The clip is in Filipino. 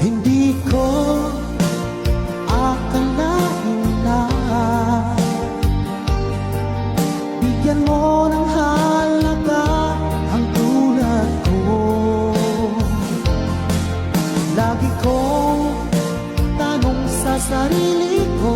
Hindi ko akalain na bigyan mo ng halaga ang tulad ko. Lagi kong tanong sa sarili ko,